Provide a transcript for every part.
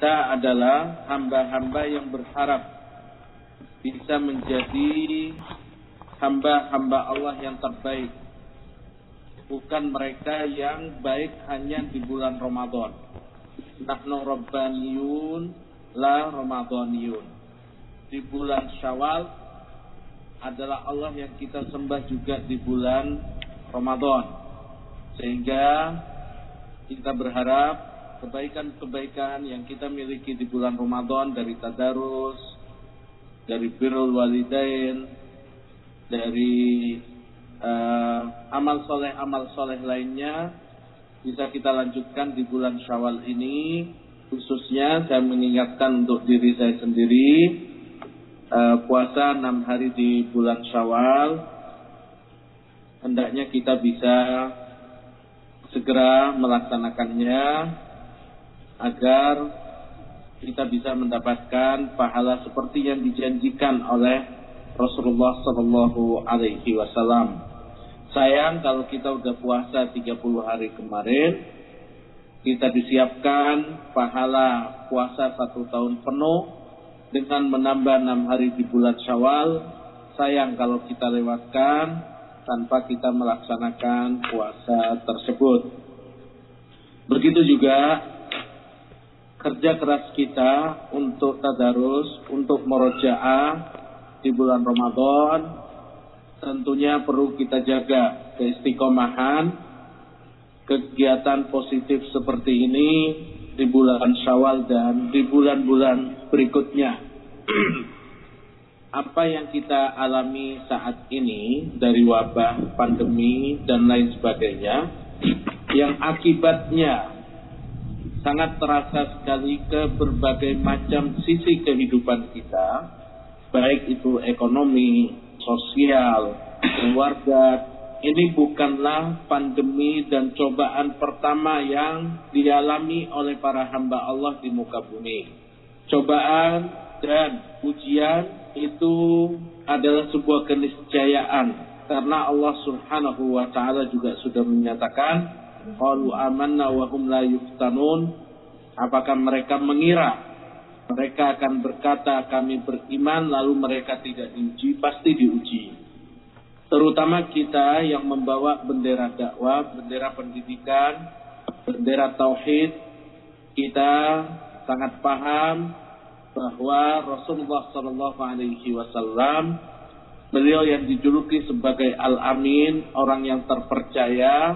kita adalah hamba-hamba yang berharap bisa menjadi hamba-hamba Allah yang terbaik, bukan mereka yang baik hanya di bulan Ramadan. Nahnu rabbaniyun la ramadaniyun. Di bulan Syawal adalah Allah yang kita sembah juga di bulan Ramadan, sehingga kita berharap kebaikan-kebaikan yang kita miliki di bulan Ramadan, dari tadarus, dari birrul walidain, dari amal soleh lainnya, bisa kita lanjutkan di bulan Syawal ini. Khususnya saya mengingatkan untuk diri saya sendiri, puasa 6 hari di bulan Syawal, hendaknya kita bisa segera melaksanakannya agar kita bisa mendapatkan pahala seperti yang dijanjikan oleh Rasulullah Sallallahu Alaihi Wasallam. Sayang kalau kita udah puasa 30 hari kemarin, kita disiapkan pahala puasa 1 tahun penuh dengan menambah 6 hari di bulan Syawal. Sayang kalau kita lewatkan tanpa kita melaksanakan puasa tersebut. Begitu juga kerja keras kita untuk tadarus, untuk murojaah di bulan Ramadan, tentunya perlu kita jaga keistiqomahan. Kegiatan positif seperti ini di bulan Syawal dan di bulan-bulan berikutnya. Apa yang kita alami saat ini dari wabah, pandemi, dan lain sebagainya, yang akibatnya sangat terasa sekali ke berbagai macam sisi kehidupan kita, baik itu ekonomi, sosial, keluarga. Ini bukanlah pandemi dan cobaan pertama yang dialami oleh para hamba Allah di muka bumi. Cobaan dan ujian itu adalah sebuah keniscayaan, karena Allah Subhanahu wa taala juga sudah menyatakan, qalu amanna wa hum la yuftanun. Apakah mereka mengira mereka akan berkata kami beriman lalu mereka tidak diuji? Pasti diuji. Terutama kita yang membawa bendera dakwah, bendera pendidikan, bendera tauhid. Kita sangat paham bahwa Rasulullah Sallallahu Alaihi Wasallam, beliau yang dijuluki sebagai Al-Amin, orang yang terpercaya,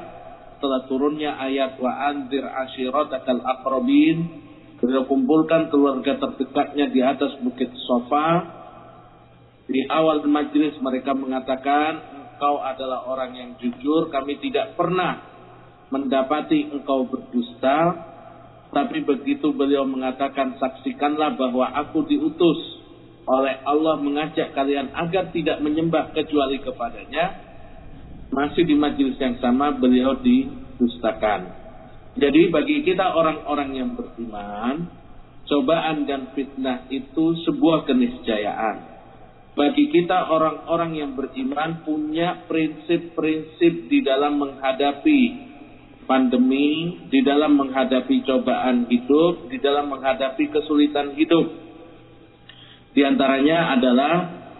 setelah turunnya ayat wa anzir ashiratakal aqrabin, beliau kumpulkan keluarga terdekatnya di atas bukit Safa. Di awal majelis mereka mengatakan, engkau adalah orang yang jujur, kami tidak pernah mendapati engkau berdusta. Tapi begitu beliau mengatakan, saksikanlah bahwa aku diutus oleh Allah mengajak kalian agar tidak menyembah kecuali kepadanya, masih di majelis yang sama beliau didustakan. Jadi bagi kita orang-orang yang beriman, cobaan dan fitnah itu sebuah keniscayaan. Bagi kita orang-orang yang beriman punya prinsip-prinsip di dalam menghadapi pandemi, di dalam menghadapi cobaan hidup, di dalam menghadapi kesulitan hidup. Di antaranya adalah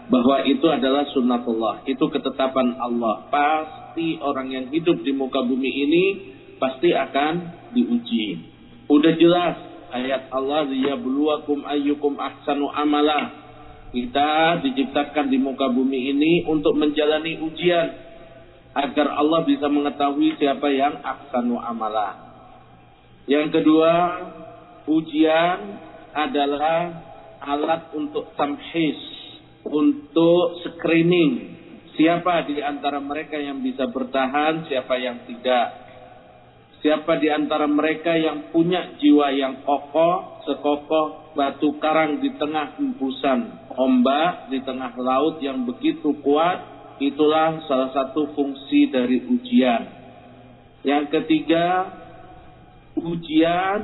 bahwa itu adalah sunnatullah, itu ketetapan Allah. Pasti orang yang hidup di muka bumi ini pasti akan diuji. Udah jelas ayat Allah, liyabluwakum ayyukum ahsanu amala. Kita diciptakan di muka bumi ini untuk menjalani ujian, agar Allah bisa mengetahui siapa yang ahsanu amala. Yang kedua, ujian adalah alat untuk tamhis, untuk screening siapa di antara mereka yang bisa bertahan, siapa yang tidak. Siapa di antara mereka yang punya jiwa yang kokoh, sekokoh batu karang di tengah hembusan ombak, di tengah laut yang begitu kuat. Itulah salah satu fungsi dari ujian. Yang ketiga, ujian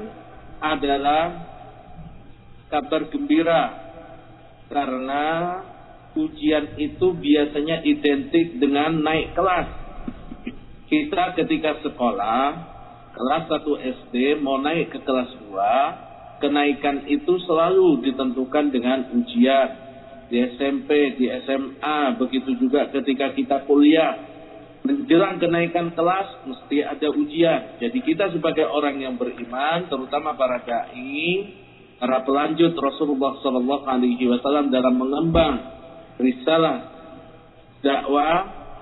adalah kabar gembira, karena ujian itu biasanya identik dengan naik kelas. Kita ketika sekolah, kelas 1 SD mau naik ke kelas 2, kenaikan itu selalu ditentukan dengan ujian. Di SMP, di SMA, begitu juga ketika kita kuliah. Menjelang kenaikan kelas, mesti ada ujian. Jadi kita sebagai orang yang beriman, terutama para da'i, para pelanjut Rasulullah SAW dalam mengemban risalah dakwah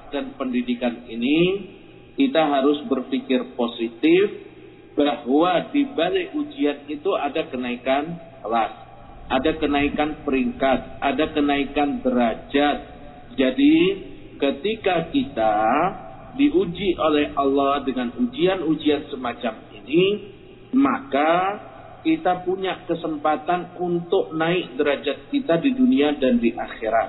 dan pendidikan ini, kita harus berpikir positif bahwa di balik ujian itu ada kenaikan kelas, ada kenaikan peringkat, ada kenaikan derajat. Jadi ketika kita diuji oleh Allah dengan ujian-ujian semacam ini, maka kita punya kesempatan untuk naik derajat kita di dunia dan di akhirat.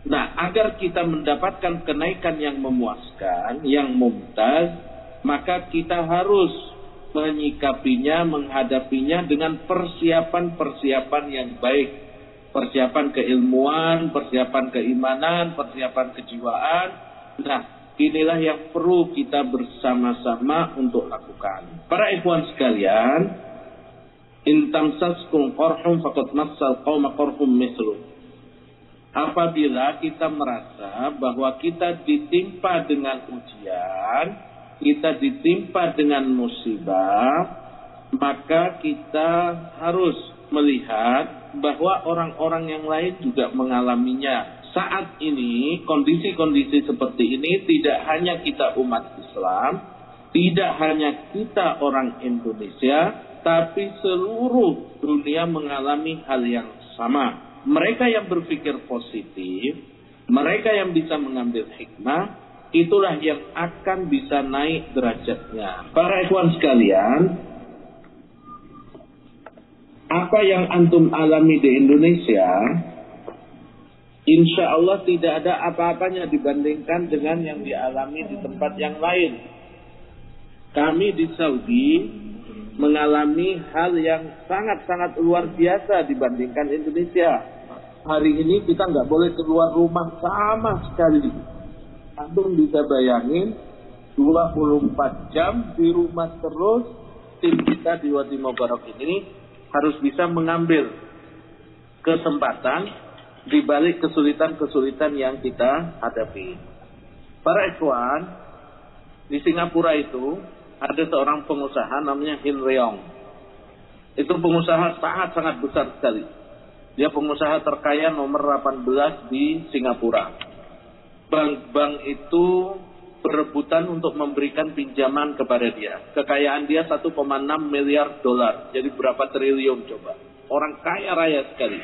Nah, agar kita mendapatkan kenaikan yang memuaskan, yang mumtaz, maka kita harus menyikapinya, menghadapinya dengan persiapan-persiapan yang baik. Persiapan keilmuan, persiapan keimanan, persiapan kejiwaan. Nah, inilah yang perlu kita bersama-sama untuk lakukan. Para ikhwan sekalian, in tamsaskum qarhum faqad massal qauma qarhum mislu. Apabila kita merasa bahwa kita ditimpa dengan ujian, kita ditimpa dengan musibah, maka kita harus melihat bahwa orang-orang yang lain juga mengalaminya. Saat ini, kondisi-kondisi seperti ini tidak hanya kita umat Islam, tidak hanya kita orang Indonesia, tapi seluruh dunia mengalami hal yang sama. Mereka yang berpikir positif, mereka yang bisa mengambil hikmah, itulah yang akan bisa naik derajatnya. Para ikhwan sekalian, apa yang antum alami di Indonesia, insya Allah tidak ada apa-apanya dibandingkan dengan yang dialami di tempat yang lain. Kami di Saudi mengalami hal yang sangat-sangat luar biasa dibandingkan Indonesia. Hari ini kita nggak boleh keluar rumah sama sekali. Antum bisa bayangin 24 jam di rumah terus. Tim kita di Wadi Mubarak ini harus bisa mengambil kesempatan di balik kesulitan-kesulitan yang kita hadapi. Para ikhwan, di Singapura itu ada seorang pengusaha namanya Hin Leong. Itu pengusaha sangat-sangat besar sekali. Dia pengusaha terkaya nomor 18 di Singapura. Bank-bank itu berebutan untuk memberikan pinjaman kepada dia. Kekayaan dia 1,6 miliar dolar. Jadi berapa triliun coba. Orang kaya raya sekali.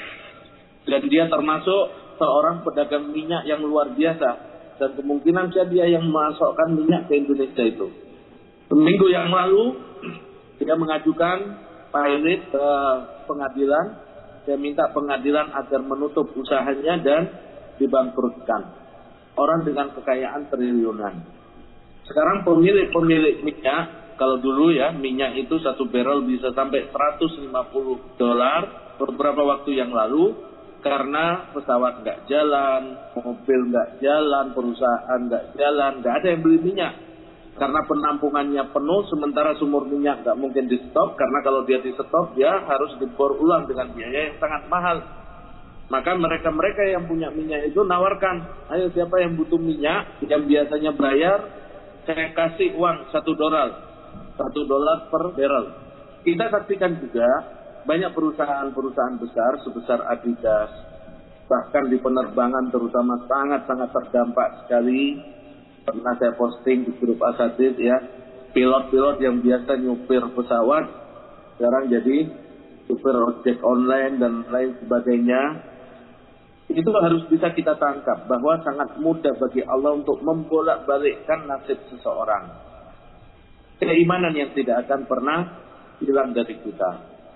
Dan dia termasuk seorang pedagang minyak yang luar biasa. Dan kemungkinan dia yang memasokkan minyak ke Indonesia itu. Seminggu yang lalu, dia mengajukan pilot ke pengadilan. Dia minta pengadilan agar menutup usahanya dan dibangkrutkan. Orang dengan kekayaan triliunan. Sekarang pemilik minyak, kalau dulu ya, minyak itu satu barrel bisa sampai $150 beberapa waktu yang lalu, karena pesawat nggak jalan, mobil nggak jalan, perusahaan nggak jalan, nggak ada yang beli minyak. Karena penampungannya penuh, sementara sumur minyak nggak mungkin di stop, karena kalau dia di stop, dia harus dibor ulang dengan biaya yang sangat mahal. Maka mereka-mereka yang punya minyak itu nawarkan, ayo siapa yang butuh minyak, yang biasanya bayar, saya kasih uang $1 per barrel. Kita saksikan juga, banyak perusahaan-perusahaan besar, sebesar Adidas, bahkan di penerbangan terutama sangat-sangat terdampak sekali. Pernah saya posting di grup Asatid ya, pilot-pilot yang biasa nyupir pesawat sekarang jadi supir ojek online dan lain sebagainya. Itu harus bisa kita tangkap bahwa sangat mudah bagi Allah untuk membolak-balikkan nasib seseorang. Keimanan yang tidak akan pernah hilang dari kita,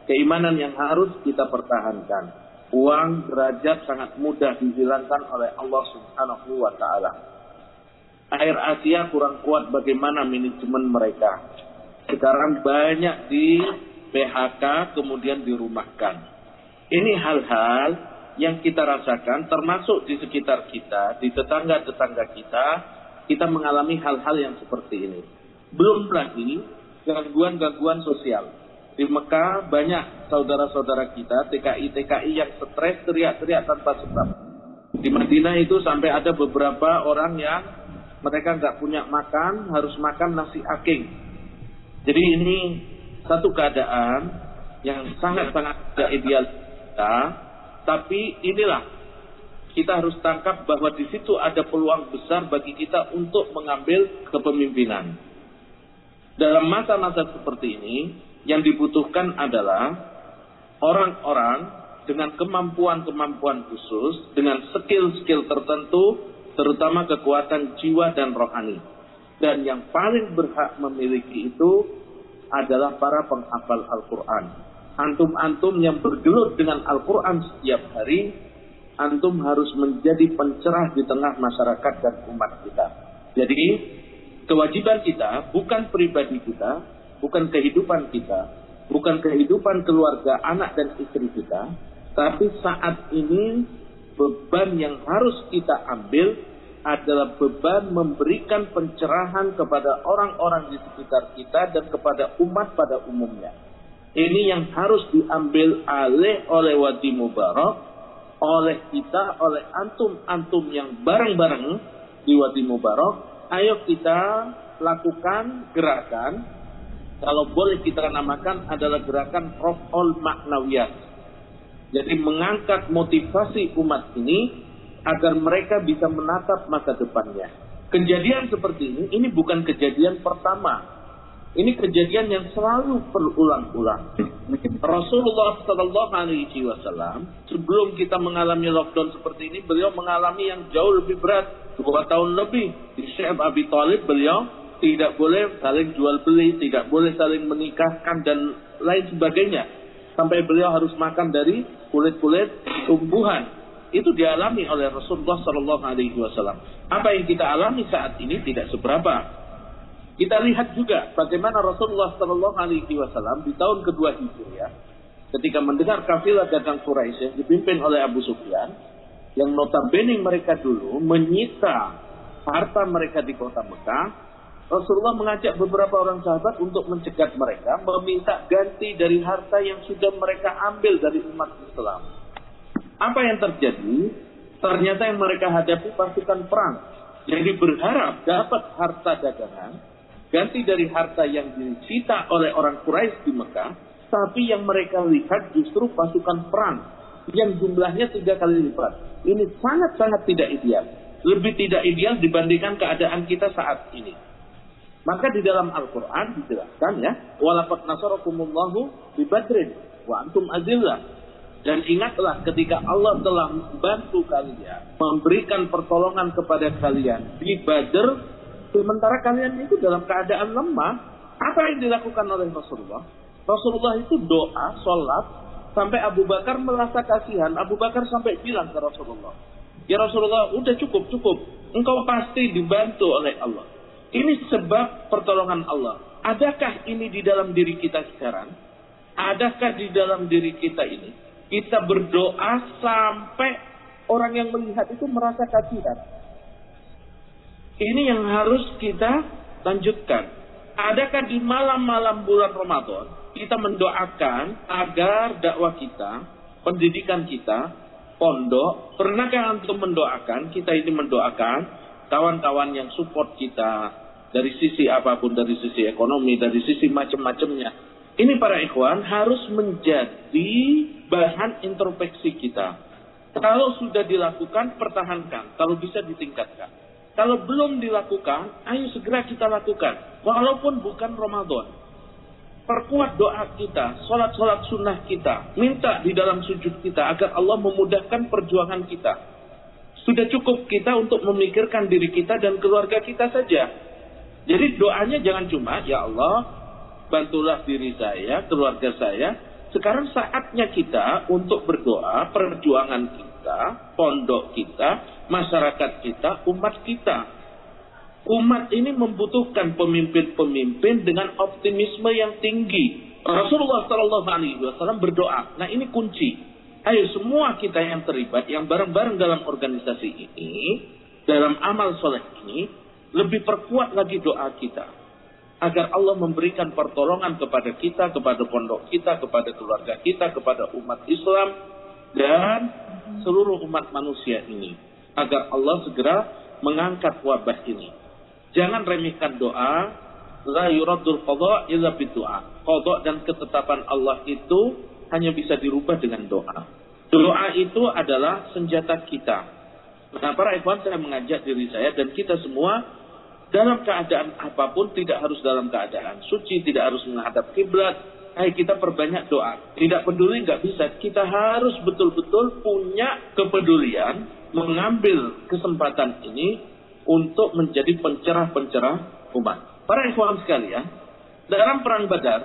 keimanan yang harus kita pertahankan. Uang, derajat sangat mudah dihilangkan oleh Allah Subhanahu wa Ta'ala. Air Asia kurang kuat bagaimana manajemen mereka. Sekarang banyak di PHK kemudian dirumahkan. Ini hal-hal yang kita rasakan termasuk di sekitar kita, di tetangga-tetangga kita mengalami hal-hal yang seperti ini. Belum lagi gangguan-gangguan sosial. Di Mekah banyak saudara-saudara kita, TKI yang stres teriak-teriak tanpa sebab. Di Madinah itu sampai ada beberapa orang yang mereka nggak punya makan, harus makan nasi aking. Jadi ini satu keadaan yang sangat-sangat tidak ideal kita, tapi inilah kita harus tangkap bahwa di situ ada peluang besar bagi kita untuk mengambil kepemimpinan. Dalam masa-masa seperti ini, yang dibutuhkan adalah orang-orang dengan kemampuan-kemampuan khusus, dengan skill-skill tertentu, terutama kekuatan jiwa dan rohani. Dan yang paling berhak memiliki itu adalah para penghafal Al-Quran. Antum-antum yang bergelut dengan Al-Quran setiap hari, antum harus menjadi pencerah di tengah masyarakat dan umat kita. Jadi, kewajiban kita, bukan pribadi kita, bukan kehidupan kita, bukan kehidupan keluarga, anak dan istri kita, tapi saat ini beban yang harus kita ambil adalah beban memberikan pencerahan kepada orang-orang di sekitar kita dan kepada umat pada umumnya. Ini yang harus diambil alih oleh Wadi Mubarak, oleh kita, oleh antum-antum yang bareng-bareng di Wadi Mubarak. Ayo kita lakukan gerakan, kalau boleh kita namakan adalah gerakan Raf'ul Ma'nawiyat. Jadi mengangkat motivasi umat ini agar mereka bisa menatap masa depannya. Kejadian seperti ini bukan kejadian pertama. Ini kejadian yang selalu berulang-ulang. Rasulullah SAW sebelum kita mengalami lockdown seperti ini, beliau mengalami yang jauh lebih berat. 2 tahun lebih di Syekh Abi Thalib beliau tidak boleh saling jual beli, tidak boleh saling menikahkan dan lain sebagainya. Sampai beliau harus makan dari kulit-kulit tumbuhan. Itu dialami oleh Rasulullah SAW. Apa yang kita alami saat ini tidak seberapa. Kita lihat juga bagaimana Rasulullah SAW di tahun kedua Hijriah, ketika mendengar kafilah dagang Quraisy yang dipimpin oleh Abu Sufyan, yang notabene mereka dulu menyita harta mereka di kota Mekah, Rasulullah mengajak beberapa orang sahabat untuk mencegat mereka, meminta ganti dari harta yang sudah mereka ambil dari umat Islam. Apa yang terjadi? Ternyata yang mereka hadapi pasukan perang. Jadi berharap dapat harta dagangan, ganti dari harta yang disita oleh orang Quraisy di Mekah, tapi yang mereka lihat justru pasukan perang yang jumlahnya 3 kali lipat. Ini sangat-sangat tidak ideal. Lebih tidak ideal dibandingkan keadaan kita saat ini. Maka di dalam Al-Quran dijelaskan ya, walaqad nasarakumullahu bi Badrin wa antum azillah. Dan ingatlah ketika Allah telah membantu kalian, memberikan pertolongan kepada kalian di Badr, sementara kalian itu dalam keadaan lemah. Apa yang dilakukan oleh Rasulullah? Rasulullah itu doa, sholat, sampai Abu Bakar merasa kasihan. Abu Bakar sampai bilang ke Rasulullah, ya Rasulullah, udah cukup. Engkau pasti dibantu oleh Allah. Ini sebab pertolongan Allah. Adakah ini di dalam diri kita sekarang? Adakah di dalam diri kita ini? Kita berdoa sampai orang yang melihat itu merasa kasihan. Ini yang harus kita lanjutkan. Adakah di malam-malam bulan Ramadan kita mendoakan agar dakwah kita, pendidikan kita, pondok, pernahkah untuk mendoakan, kita ini mendoakan kawan-kawan yang support kita dari sisi apapun, dari sisi ekonomi, dari sisi macam-macamnya. Ini para ikhwan harus menjadi bahan introspeksi kita. Kalau sudah dilakukan, pertahankan. Kalau bisa ditingkatkan. Kalau belum dilakukan, ayo segera kita lakukan. Walaupun bukan Ramadan. Perkuat doa kita, sholat-sholat sunnah kita. Minta di dalam sujud kita agar Allah memudahkan perjuangan kita. Sudah cukup kita untuk memikirkan diri kita dan keluarga kita saja. Jadi doanya jangan cuma, ya Allah, bantulah diri saya, keluarga saya. Sekarang saatnya kita untuk berdoa, perjuangan kita, pondok kita, masyarakat kita, umat kita. Umat ini membutuhkan pemimpin-pemimpin dengan optimisme yang tinggi. Rasulullah SAW berdoa. Nah ini kunci. Ayo semua kita yang terlibat, yang bareng-bareng dalam organisasi ini, dalam amal soleh ini, lebih perkuat lagi doa kita. agar Allah memberikan pertolongan kepada kita, kepada pondok kita, kepada keluarga kita, kepada umat Islam dan seluruh umat manusia ini, agar Allah segera mengangkat wabah ini. Jangan remehkan doa. La yuraddul qadha illa bidu'a. Qadha dan ketetapan Allah itu hanya bisa dirubah dengan doa. Doa itu adalah senjata kita. Nah, para ikhwan, saya mengajak diri saya dan kita semua dalam keadaan apapun, tidak harus dalam keadaan suci, tidak harus menghadap kiblat. Ayo kita perbanyak doa. Tidak peduli, nggak bisa. Kita harus betul-betul punya kepedulian, mengambil kesempatan ini untuk menjadi pencerah-pencerah umat. Para ikhwan sekalian, dalam perang Badar,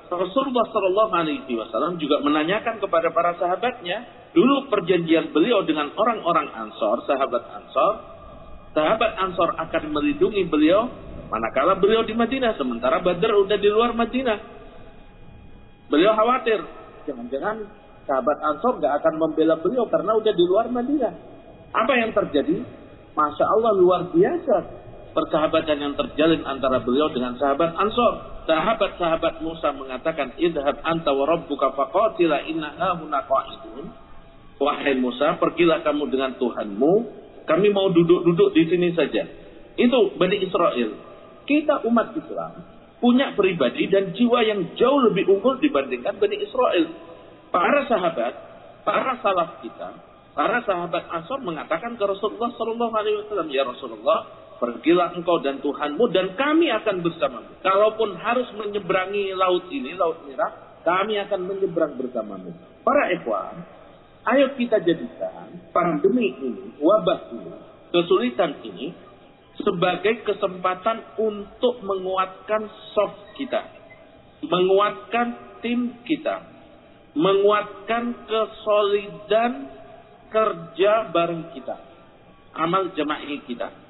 Rasulullah Shallallahu Alaihi Wasallam juga menanyakan kepada para sahabatnya, dulu perjanjian beliau dengan orang-orang Ansor, sahabat Ansor akan melindungi beliau manakala beliau di Madinah, sementara Badar udah di luar Madinah. Beliau khawatir, jangan-jangan sahabat Ansor gak akan membela beliau karena udah di luar Madinah. Apa yang terjadi? Masya Allah, luar biasa persahabatan yang terjalin antara beliau dengan sahabat Ansor. Sahabat-sahabat Musa mengatakan, idhab anta wa rabbuka faqatila inna hahuna qa'idun. Wahai Musa, pergilah kamu dengan Tuhanmu, kami mau duduk-duduk di sini saja. Itu Bani Israel. Kita umat Islam punya pribadi dan jiwa yang jauh lebih unggul dibandingkan Bani Israel. Para sahabat, para salaf kita, para sahabat Ansor mengatakan ke Rasulullah Sallallahu Alaihi Wasallam, ya Rasulullah, pergilah engkau dan Tuhanmu dan kami akan bersamamu. Kalaupun harus menyeberangi laut ini, Laut Merah, kami akan menyeberang bersamamu. Para ikhwan, ayo kita jadikan pandemi ini, wabah ini, kesulitan ini sebagai kesempatan untuk menguatkan soft kita, menguatkan tim kita, menguatkan kesolidan kerja bareng kita, amal jama'i kita.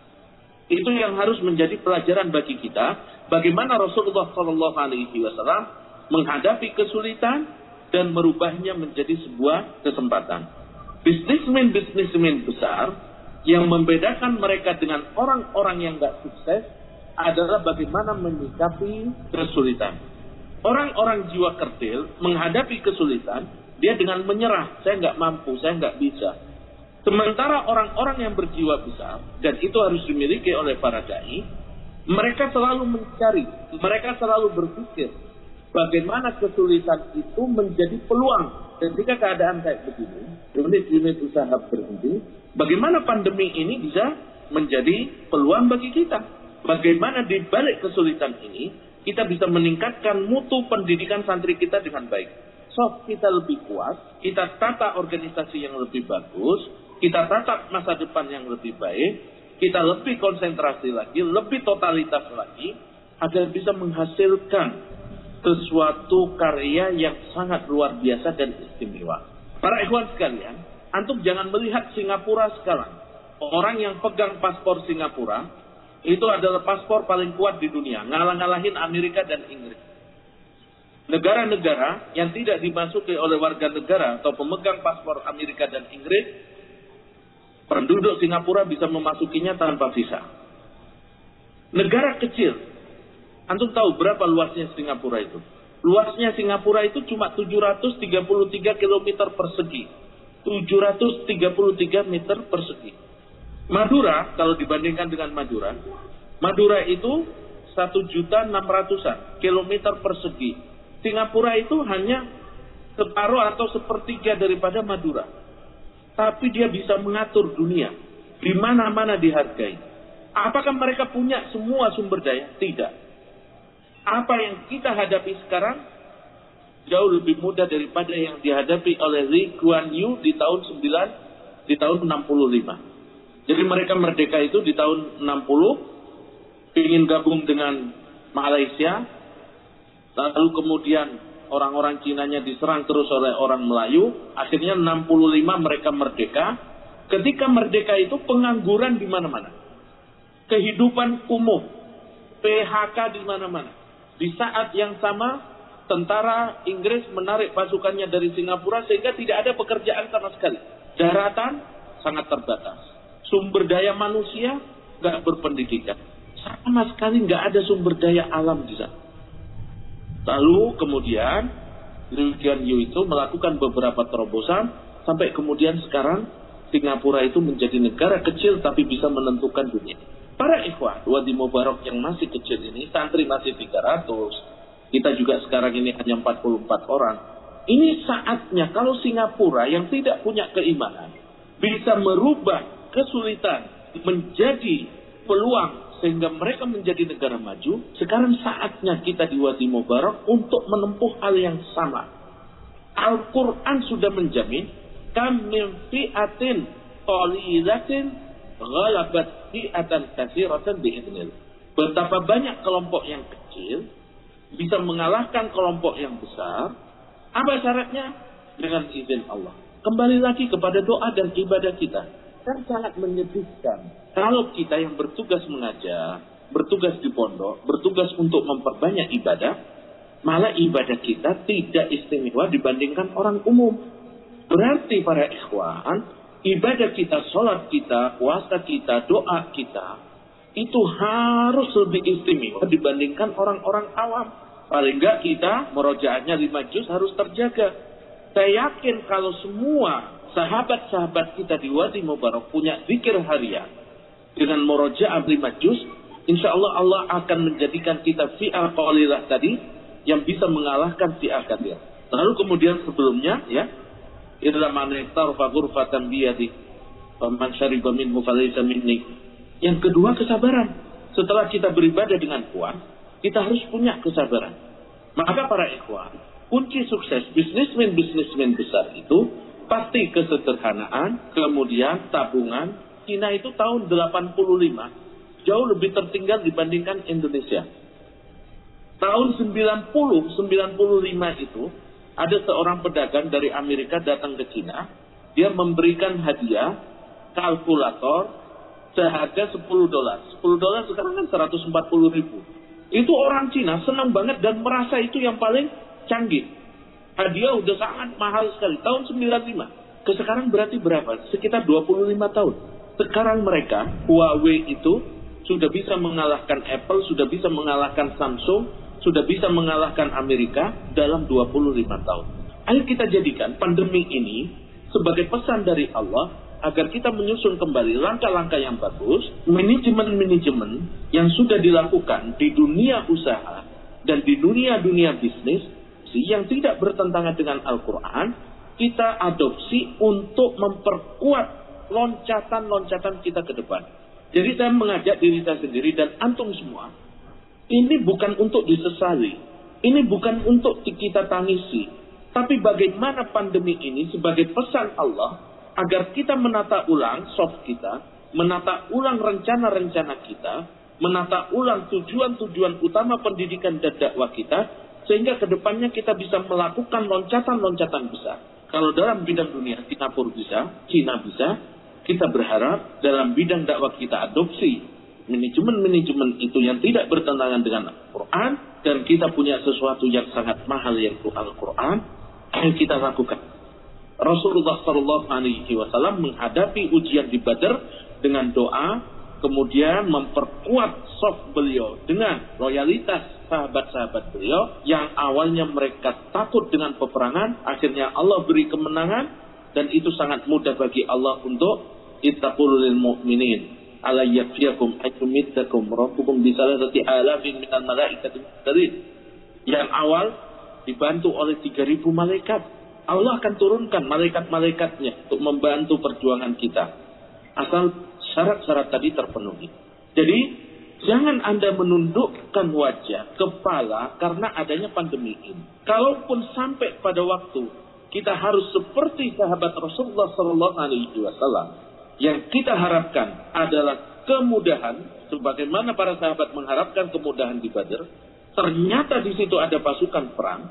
Itu yang harus menjadi pelajaran bagi kita. Bagaimana Rasulullah Shallallahu Alaihi Wasallam menghadapi kesulitan dan merubahnya menjadi sebuah kesempatan. Bisnismen besar yang membedakan mereka dengan orang-orang yang nggak sukses adalah bagaimana menyikapi kesulitan. Orang-orang jiwa kerdil menghadapi kesulitan, dia dengan menyerah, saya nggak mampu, saya nggak bisa. Sementara orang-orang yang berjiwa besar, dan itu harus dimiliki oleh para dai, mereka selalu mencari, mereka selalu berpikir, bagaimana kesulitan itu menjadi peluang. Ketika keadaan kayak begini, unit-unit usaha berhenti, bagaimana pandemi ini bisa menjadi peluang bagi kita? Bagaimana di balik kesulitan ini, kita bisa meningkatkan mutu pendidikan santri kita dengan baik. So, kita lebih kuat, kita tata organisasi yang lebih bagus, kita tata masa depan yang lebih baik, kita lebih konsentrasi lagi, lebih totalitas lagi, agar bisa menghasilkan sesuatu karya yang sangat luar biasa dan istimewa. Para ikhwan sekalian, antum jangan melihat Singapura sekarang. Orang yang pegang paspor Singapura, itu adalah paspor paling kuat di dunia, ngalah-ngalahin Amerika dan Inggris. Negara-negara yang tidak dimasuki oleh warga negara atau pemegang paspor Amerika dan Inggris, penduduk Singapura bisa memasukinya tanpa visa. Negara kecil, antum tahu berapa luasnya Singapura itu? Luasnya Singapura itu cuma 733 km persegi. 733 meter persegi. Madura, kalau dibandingkan dengan Madura itu 1.600.000 kilometer persegi. Singapura itu hanya separuh atau sepertiga daripada Madura. Tapi dia bisa mengatur dunia. Di mana-mana dihargai. Apakah mereka punya semua sumber daya? Tidak. Apa yang kita hadapi sekarang jauh lebih mudah daripada yang dihadapi oleh Lee Kuan Yew di tahun 65. Jadi mereka merdeka itu di tahun 60, ingin gabung dengan Malaysia. Lalu kemudian orang-orang Cinanya diserang terus oleh orang Melayu. Akhirnya 65 mereka merdeka. Ketika merdeka itu pengangguran di mana-mana. Kehidupan kumuh. PHK di mana-mana. Di saat yang sama, tentara Inggris menarik pasukannya dari Singapura sehingga tidak ada pekerjaan sama sekali. Daratan sangat terbatas. Sumber daya manusia nggak berpendidikan. Sama sekali nggak ada sumber daya alam di sana. Lalu kemudian Lee Kuan Yew itu melakukan beberapa terobosan sampai kemudian sekarang Singapura itu menjadi negara kecil tapi bisa menentukan dunia. Para ikhwan Wadi Mubarak yang masih kecil ini, santri masih 300, kita juga sekarang ini hanya 44 orang. Ini saatnya kalau Singapura yang tidak punya keimanan bisa merubah kesulitan menjadi peluang sehingga mereka menjadi negara maju. Sekarang saatnya kita di Wadi Mubarak untuk menempuh hal yang sama. Al-Quran sudah menjamin kam min fi'atin qalilatin ghalabat fi'atan katsiratan bi'idznillah. Betapa banyak kelompok yang kecil bisa mengalahkan kelompok yang besar. Apa syaratnya? Dengan izin Allah. Kembali lagi kepada doa dan ibadah kita. Kan sangat menyedihkan kalau kita yang bertugas mengajar, bertugas di pondok, bertugas untuk memperbanyak ibadah, malah ibadah kita tidak istimewa dibandingkan orang umum. Berarti para ikhwan, ibadah kita, sholat kita, puasa kita, doa kita, itu harus lebih istimewa dibandingkan orang-orang awam. Paling enggak kita murojaahnya 5 juz harus terjaga. Saya yakin kalau semua sahabat-sahabat kita di Wadi Mubarak punya zikir harian dengan murojaah 5 juz, insya Allah Allah akan menjadikan kita fi'ah qalilah tadi yang bisa mengalahkan fi'ah katsirah. Lalu kemudian sebelumnya ya, idza man tarfa ghurfatan biyadi faman syariba minhu falaysa minni. Yang kedua kesabaran. Setelah kita beribadah dengan kuat, kita harus punya kesabaran. Maka para ikhwan, kunci sukses bisnismen besar itu pasti kesederhanaan, kemudian tabungan. Cina itu tahun 85 jauh lebih tertinggal dibandingkan Indonesia. Tahun 95 itu ada seorang pedagang dari Amerika datang ke Cina. Dia memberikan hadiah kalkulator seharga $10. $10 sekarang kan 140 ribu. Itu orang Cina senang banget dan merasa itu yang paling canggih. Hadiah udah sangat mahal sekali. Tahun 95. Ke sekarang berarti berapa? Sekitar 25 tahun. Sekarang mereka, Huawei itu sudah bisa mengalahkan Apple, sudah bisa mengalahkan Samsung, sudah bisa mengalahkan Amerika dalam 25 tahun. Ayo kita jadikan pandemi ini sebagai pesan dari Allah agar kita menyusun kembali langkah-langkah yang bagus, manajemen-manajemen yang sudah dilakukan di dunia usaha dan di dunia bisnis yang tidak bertentangan dengan Al-Quran, kita adopsi untuk memperkuat loncatan-loncatan kita ke depan. Jadi saya mengajak diri saya sendiri dan antum semua, ini bukan untuk disesali, ini bukan untuk kita tangisi, tapi bagaimana pandemi ini sebagai pesan Allah agar kita menata ulang soft kita, menata ulang rencana-rencana kita, menata ulang tujuan-tujuan utama pendidikan dan dakwah kita, sehingga kedepannya kita bisa melakukan loncatan-loncatan besar. Kalau dalam bidang dunia Singapura bisa, Cina bisa, kita berharap dalam bidang dakwah kita adopsi manajemen-manajemen itu yang tidak bertentangan dengan Al-Quran, dan kita punya sesuatu yang sangat mahal yaitu Al-Quran, yang kita lakukan. Rasulullah SAW menghadapi ujian di Badar dengan doa, kemudian memperkuat soft beliau dengan loyalitas sahabat-sahabat beliau yang awalnya mereka takut dengan peperangan, akhirnya Allah beri kemenangan, dan itu sangat mudah bagi Allah untuk ittaqul lil mu'minin ala yakfiyakum ayumittakum rabbukum bisalasati alafin minal malaikati munzalin. Yang awal dibantu oleh 3.000 malaikat. Allah akan turunkan malaikat-malaikatnya untuk membantu perjuangan kita, asal syarat-syarat tadi terpenuhi. Jadi jangan Anda menundukkan wajah kepala karena adanya pandemi ini. Kalaupun sampai pada waktu kita harus seperti sahabat Rasulullah SAW, yang kita harapkan adalah kemudahan, sebagaimana para sahabat mengharapkan kemudahan di Badar. Ternyata di situ ada pasukan perang,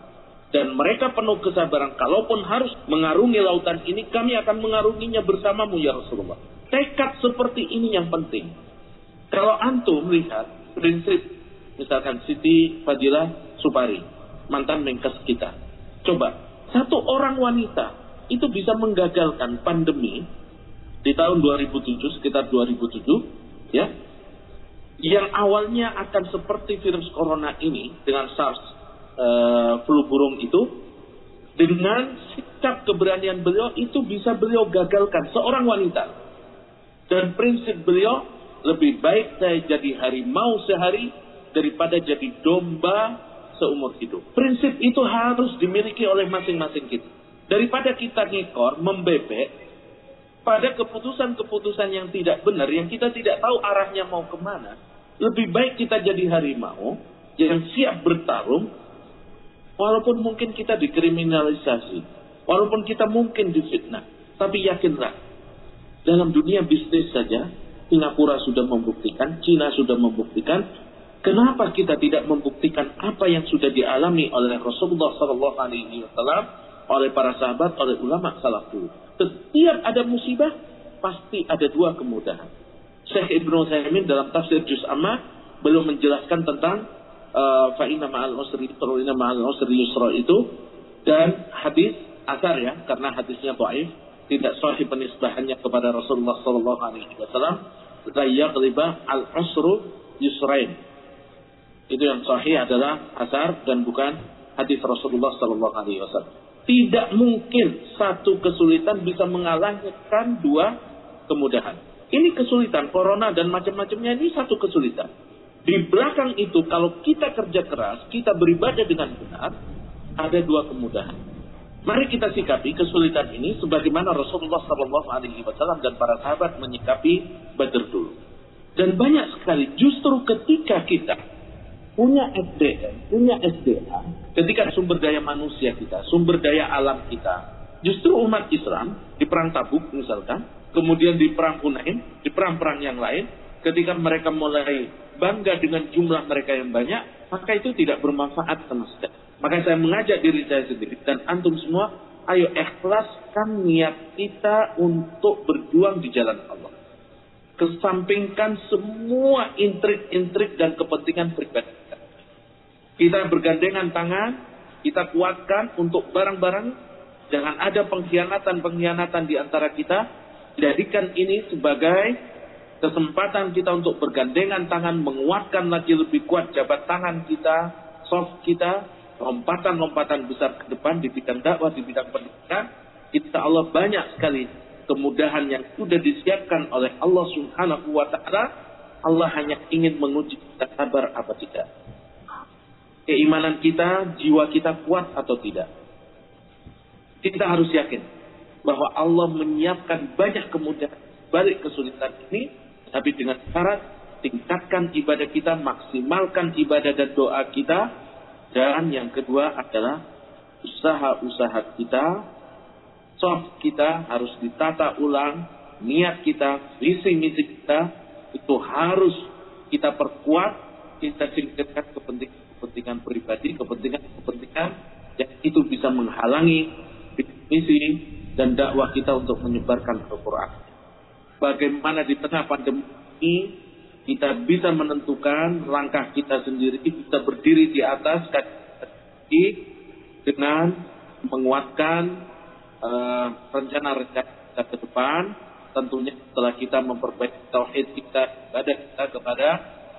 dan mereka penuh kesabaran. Kalaupun harus mengarungi lautan ini, kami akan mengarunginya bersamamu ya Rasulullah. Tekad seperti ini yang penting. Kalau antum lihat prinsip, misalkan Siti Fadilah Supari, mantan Menkes kita, coba satu orang wanita itu bisa menggagalkan pandemi di tahun 2007, sekitar 2007, ya, yang awalnya akan seperti virus corona ini dengan SARS flu burung itu, dengan sikap keberanian beliau itu bisa beliau gagalkan seorang wanita. Dan prinsip beliau, lebih baik saya jadi harimau sehari daripada jadi domba seumur hidup. Prinsip itu harus dimiliki oleh masing-masing kita. Daripada kita ngikor, membebek pada keputusan-keputusan yang tidak benar, yang kita tidak tahu arahnya mau kemana, lebih baik kita jadi harimau yang siap bertarung, walaupun mungkin kita dikriminalisasi, walaupun kita mungkin difitnah, tapi yakinlah, dalam dunia bisnis saja, Singapura sudah membuktikan, Cina sudah membuktikan. Kenapa kita tidak membuktikan apa yang sudah dialami oleh Rasulullah SAW, oleh para sahabat, oleh ulama salaf dulu? Setiap ada musibah, pasti ada dua kemudahan. Syekh Ibnu Utsaimin dalam tafsir Juz Amma belum menjelaskan tentang fa'inna ma'al usri yusra itu, dan hadis asar ya, karena hadisnya dhaif, tidak sahih penisbahannya kepada Rasulullah SAW. La yaghliba al-usru yusrain. Itu yang sahih adalah asar dan bukan hadis Rasulullah SAW. Tidak mungkin satu kesulitan bisa mengalahkan dua kemudahan. Ini kesulitan, corona dan macam-macamnya, ini satu kesulitan. Di belakang itu, kalau kita kerja keras, kita beribadah dengan benar, ada dua kemudahan. Mari kita sikapi kesulitan ini sebagaimana Rasulullah SAW dan para sahabat menyikapi Badr dulu. Dan banyak sekali justru ketika kita punya SDM, punya SDA, ketika sumber daya manusia kita, sumber daya alam kita, justru umat Islam di perang Tabuk misalkan, kemudian di perang Hunain, di perang-perang yang lain, ketika mereka mulai bangga dengan jumlah mereka yang banyak, maka itu tidak bermanfaat sama sekali. Maka saya mengajak diri saya sendiri dan antum semua, ayo ikhlaskan niat kita untuk berjuang di jalan Allah. Kesampingkan semua intrik-intrik dan kepentingan pribadi. Kita bergandengan tangan, kita kuatkan untuk barang-barang, jangan ada pengkhianatan-pengkhianatan di antara kita. Jadikan ini sebagai kesempatan kita untuk bergandengan tangan, menguatkan lagi lebih kuat jabat tangan kita, soft kita, lompatan-lompatan besar ke depan di bidang dakwah, di bidang pendidikan. Insya Allah banyak sekali kemudahan yang sudah disiapkan oleh Allah Subhanahu wa Ta'ala. Allah hanya ingin menguji kita sabar apa tidak. Keimanan kita, jiwa kita kuat atau tidak. Kita harus yakin bahwa Allah menyiapkan banyak kemudahan balik kesulitan ini, tapi dengan syarat tingkatkan ibadah kita, maksimalkan ibadah dan doa kita, dan yang kedua adalah usaha-usaha kita, soft kita harus ditata ulang, niat kita, visi-misi kita itu harus kita perkuat, kita singkirkan kepentingan pribadi, kepentingan yang itu bisa menghalangi misi dan dakwah kita untuk menyebarkan Al-Quran. Bagaimana di tengah pandemi ini kita bisa menentukan langkah kita sendiri, kita berdiri di atas kaki dengan menguatkan rencana-rencana kita ke depan, tentunya setelah kita memperbaiki tauhid kita, ibadah kita kepada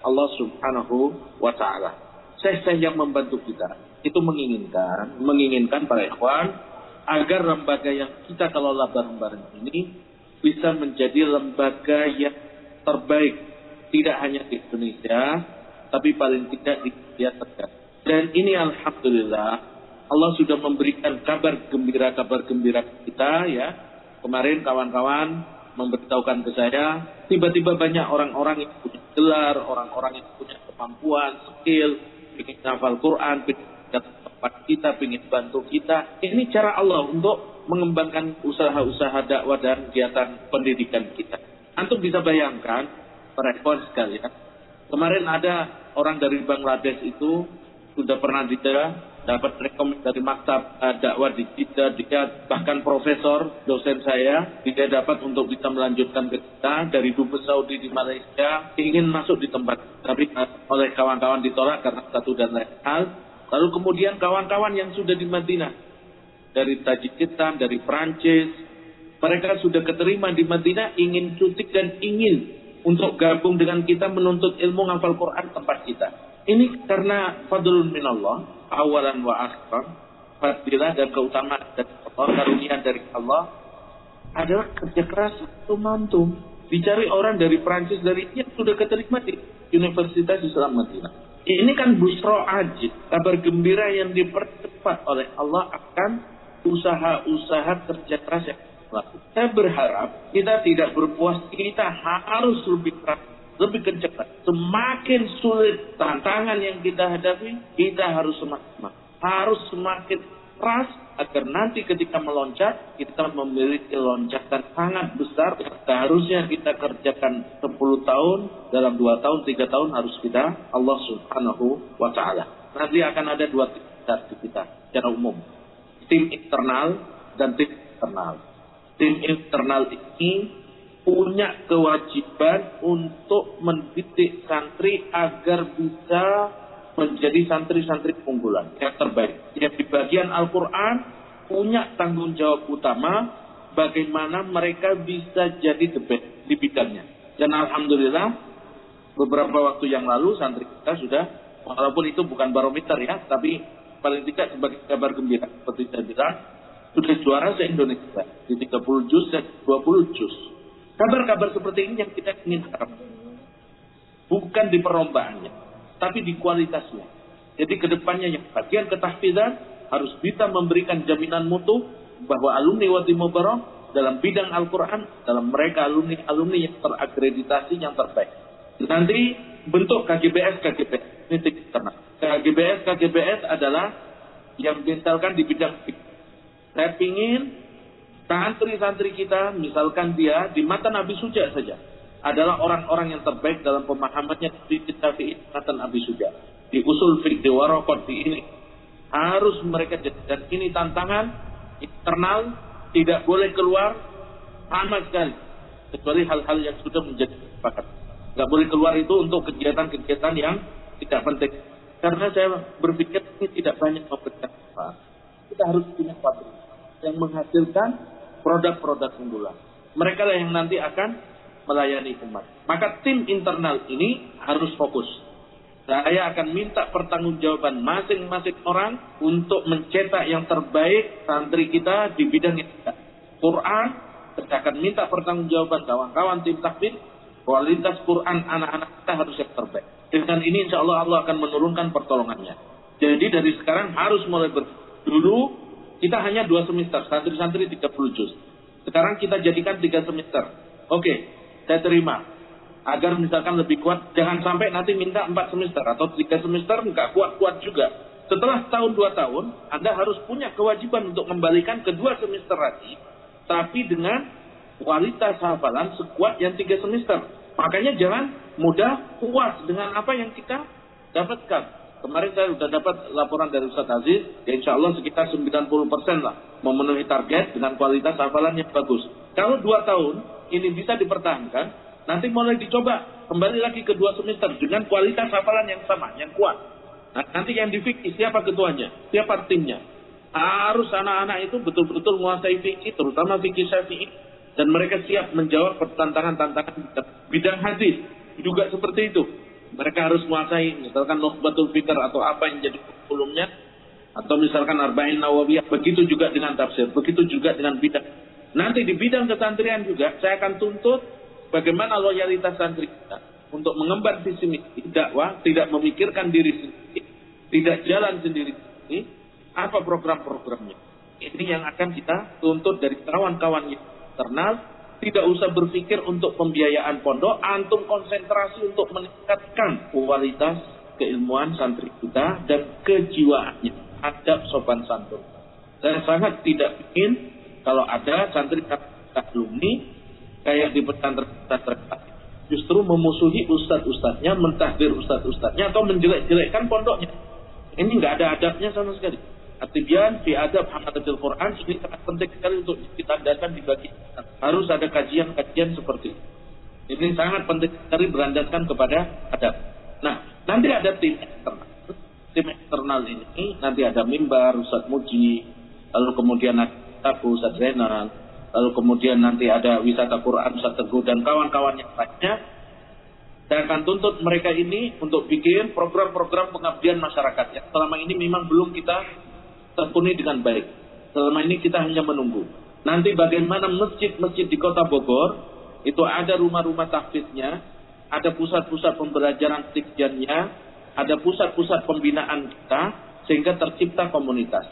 Allah Subhanahu wa Ta'ala. Syekh-syekh yang membantu kita itu menginginkan para ikhwan agar lembaga yang kita kelola bareng-bareng ini bisa menjadi lembaga yang terbaik, tidak hanya di Indonesia, tapi paling tidak di Asia Tenggara. Dan ini alhamdulillah Allah sudah memberikan kabar gembira kita ya. Kemarin kawan-kawan memberitahukan ke saya, tiba-tiba banyak orang-orang yang punya gelar, orang-orang yang punya kemampuan, skill, ingin hafal Quran, ingin tempat kita, ingin bantu kita. Ini cara Allah untuk mengembangkan usaha-usaha dakwah dan kegiatan pendidikan kita. Antum bisa bayangkan, para ikhwan sekalian, kemarin ada orang dari Bangladesh itu sudah pernah dapat rekomendasi dari maktab dakwah di Jeddah, dia bahkan profesor, dosen saya, dia dapat untuk bisa melanjutkan ke kita dari Dubes Saudi di Malaysia, ingin masuk di tempat, tapi oleh kawan-kawan ditolak karena satu dan lain hal. Lalu kemudian kawan-kawan yang sudah di Madinah, dari Tajikistan, dari Prancis, mereka sudah keterima di Madinah, ingin cuti dan ingin untuk gabung dengan kita menuntut ilmu ngafal Quran tempat kita. Ini karena fadlun minallah, awalan wa akhiran, fadilah dan keutamaan dari Allah, karunia dari Allah adalah kerja keras satu mantum. Dicari orang dari Prancis, dari yang sudah keterima di Universitas Islam Madinah. Ini kan busro ajib, kabar gembira yang dipercepat oleh Allah akan usaha-usaha kerja keras yang dilakukan. Saya berharap kita tidak berpuas, kita harus lebih keras, lebih kencang. Semakin sulit tantangan yang kita hadapi, kita harus semakin keras agar nanti ketika meloncat kita memiliki loncatan sangat besar. Seharusnya kita kerjakan 10 tahun, dalam 2 tahun, 3 tahun harus kita Allah Subhanahu wa ta'ala. Nanti akan ada 2 tim besar di kita secara umum, tim internal dan tim eksternal. Tim internal ini punya kewajiban untuk mendidik santri agar bisa menjadi santri-santri unggulan yang terbaik. Yang di bagian Al-Quran punya tanggung jawab utama bagaimana mereka bisa jadi the best di bidangnya. Dan Alhamdulillah beberapa waktu yang lalu santri kita sudah, walaupun itu bukan barometer ya, tapi paling tidak sebagai kabar gembira seperti saya bilang, sudah juara se-Indonesia di 30 juz dan 20 juz. Kabar-kabar seperti ini yang kita ingin harapkan. Bukan di perlombaannya, tapi di kualitasnya. Jadi kedepannya yang bagian ketahfidzan harus bisa memberikan jaminan mutu bahwa alumni Wadi Mubarak dalam bidang Al-Quran, dalam mereka alumni yang terakreditasi yang terbaik. Nanti bentuk KGBS, ini terkenal. KGBS adalah yang misalkan di bidang fikih. Saya ingin santri-santri kita, misalkan dia di matan Abi Suja saja, adalah orang-orang yang terbaik dalam pemahamannya di Syafi'i, matan Abi Suja. Di usul fiqh, di waraqat, di ini. Harus mereka jadi. Dan ini tantangan internal, tidak boleh keluar sama sekali. Kecuali hal-hal yang sudah menjadi sepakat. Tidak boleh keluar itu untuk kegiatan-kegiatan yang tidak penting. Karena saya berpikir ini tidak banyak memberikan manfaat. Kita harus punya pabrik yang menghasilkan produk-produk unggulan. Mereka lah yang nanti akan melayani umat. Maka tim internal ini harus fokus. Saya akan minta pertanggungjawaban masing-masing orang untuk mencetak yang terbaik santri kita di bidang yang kita. Quran, saya akan minta pertanggungjawaban kawan-kawan tim takfir, kualitas Quran anak-anak kita harus yang terbaik. Dengan ini insya Allah Allah akan menurunkan pertolongannya. Jadi dari sekarang harus mulai dulu kita hanya 2 semester, santri-santri 30 juz. Sekarang kita jadikan 3 semester. Oke, saya terima. Agar misalkan lebih kuat, jangan sampai nanti minta 4 semester atau 3 semester nggak kuat-kuat juga. Setelah tahun 2 tahun, Anda harus punya kewajiban untuk kembalikan ke 2 semester lagi, tapi dengan kualitas hafalan sekuat yang 3 semester. Makanya jangan mudah puas dengan apa yang kita dapatkan. Kemarin saya sudah dapat laporan dari Ustaz Aziz, ya insya Allah sekitar 90% lah memenuhi target dengan kualitas hafalan yang bagus. Kalau 2 tahun ini bisa dipertahankan, nanti mulai dicoba kembali lagi ke 2 semester dengan kualitas hafalan yang sama, yang kuat. Nah, nanti yang di fikih siapa ketuanya, siapa timnya. Harus anak-anak itu betul-betul menguasai fikih, terutama fikih Syafi'i, dan mereka siap menjawab tantangan-tantangan bidang hadis juga seperti itu. Mereka harus menguasai misalkan Nukhbatul Fikr atau apa yang jadi kurikulumnya, atau misalkan Arba'in Nawawiyah. Begitu juga dengan tafsir, begitu juga dengan bidang. Nanti di bidang kesantrian juga saya akan tuntut bagaimana loyalitas santri kita untuk mengemban visi misi dakwah, tidak memikirkan diri sendiri, tidak jalan sendiri, apa program-programnya. Ini yang akan kita tuntut dari kawan-kawan yang internal. Tidak usah berpikir untuk pembiayaan pondok, antum konsentrasi untuk meningkatkan kualitas keilmuan santri kita dan kejiwaannya, adab sopan santun. Saya sangat tidak ingin kalau ada santri alumni kayak di pesantren justru memusuhi ustadz-ustadznya, mentahdir ustadz-ustadznya, atau menjelek-jelekkan pondoknya. Ini nggak ada adabnya sama sekali. At-Tibyan fi adab hamadatul Quran ini sangat penting sekali untuk ditandakan di bagi. Harus ada kajian-kajian seperti ini. Ini sangat penting sekali berlandaskan kepada adab. Nah, nanti ada tim eksternal. Tim eksternal ini nanti ada mimbar, Ustaz Muji, lalu kemudian ada Ustaz Zainal, lalu kemudian nanti ada wisata Quran, Ustaz Teguh, dan kawan-kawan yang lainnya. Saya akan tuntut mereka ini untuk bikin program-program pengabdian masyarakat yang selama ini memang belum kita tekuni dengan baik. Selama ini kita hanya menunggu. Nanti bagaimana masjid-masjid di Kota Bogor itu ada rumah-rumah tahfidznya, ada pusat-pusat pembelajaran tikjannya, ada pusat-pusat pembinaan kita, sehingga tercipta komunitas.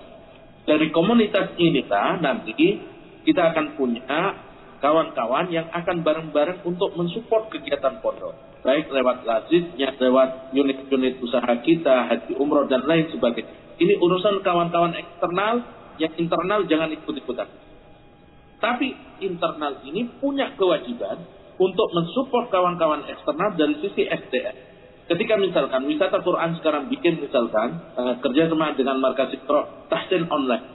Dari komunitas inilah nanti kita akan punya kawan-kawan yang akan bareng-bareng untuk mensupport kegiatan pondok. Baik lewat lazisnya, lewat unit-unit usaha kita, haji umroh dan lain sebagainya. Ini urusan kawan-kawan eksternal, yang internal jangan ikut-ikutan. Tapi internal ini punya kewajiban untuk mensupport kawan-kawan eksternal dari sisi SDM. Ketika misalkan wisata Quran sekarang bikin misalkan kerjasama dengan Markas Iqra tahsin online.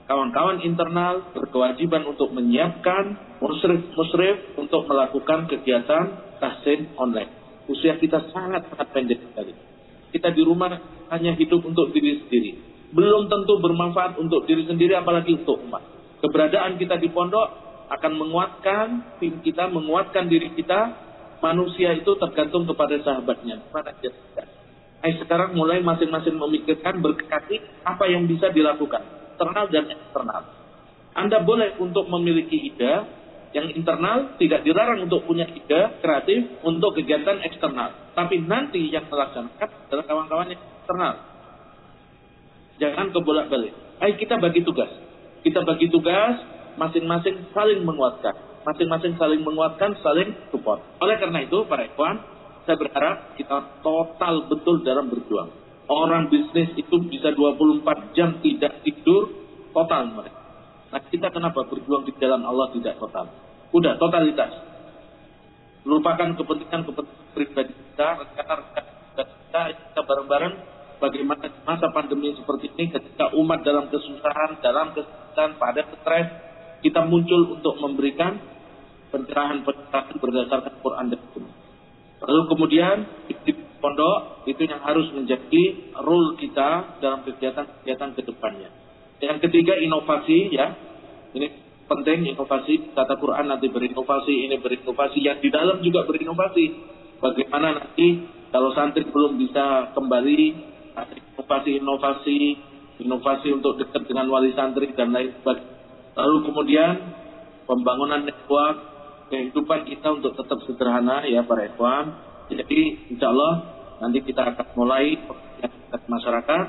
Kawan-kawan internal berkewajiban untuk menyiapkan musyrif untuk melakukan kegiatan tahsin online. Usia kita sangat-sangat pendek sekali. Kita di rumah hanya hidup untuk diri sendiri. Belum tentu bermanfaat untuk diri sendiri apalagi untuk umat. Keberadaan kita di pondok akan menguatkan tim kita, menguatkan diri kita. Manusia itu tergantung kepada sahabatnya. Mana dia tidak. Sekarang mulai masing-masing memikirkan berkreasi apa yang bisa dilakukan. Internal dan eksternal. Anda boleh untuk memiliki ide yang internal, tidak dilarang untuk punya ide kreatif untuk kegiatan eksternal. Tapi nanti yang melaksanakan adalah kawan-kawan yang eksternal. Jangan kebolak-balik. Ayo kita bagi tugas. Kita bagi tugas, masing-masing saling menguatkan. Masing-masing saling menguatkan, saling support. Oleh karena itu, para ikhwan, saya berharap kita total betul dalam berjuang. Orang bisnis itu bisa 24 jam tidak tidur, total mereka. Nah kita kenapa berjuang di jalan Allah tidak total? Udah, totalitas. Lupakan kepentingan-kepentingan pribadi kita, rencana-rencana kita bareng-bareng. Bagaimana masa pandemi seperti ini ketika umat dalam kesusahan, dalam kesusahan, pada stres, kita muncul untuk memberikan pencerahan-pencerahan berdasarkan Quran dan Sunnah. Lalu kemudian di pondok itu yang harus menjadi role kita dalam kegiatan-kegiatan ke depannya. Yang ketiga inovasi ya. Ini penting inovasi, kata Quran nanti berinovasi, ini berinovasi, yang di dalam juga berinovasi. Bagaimana nanti kalau santri belum bisa kembali inovasi untuk dekat dengan wali santri dan lain sebagainya. Lalu kemudian pembangunan network kehidupan kita untuk tetap sederhana ya para ikhwan. Jadi insya Allah nanti kita akan mulai masyarakat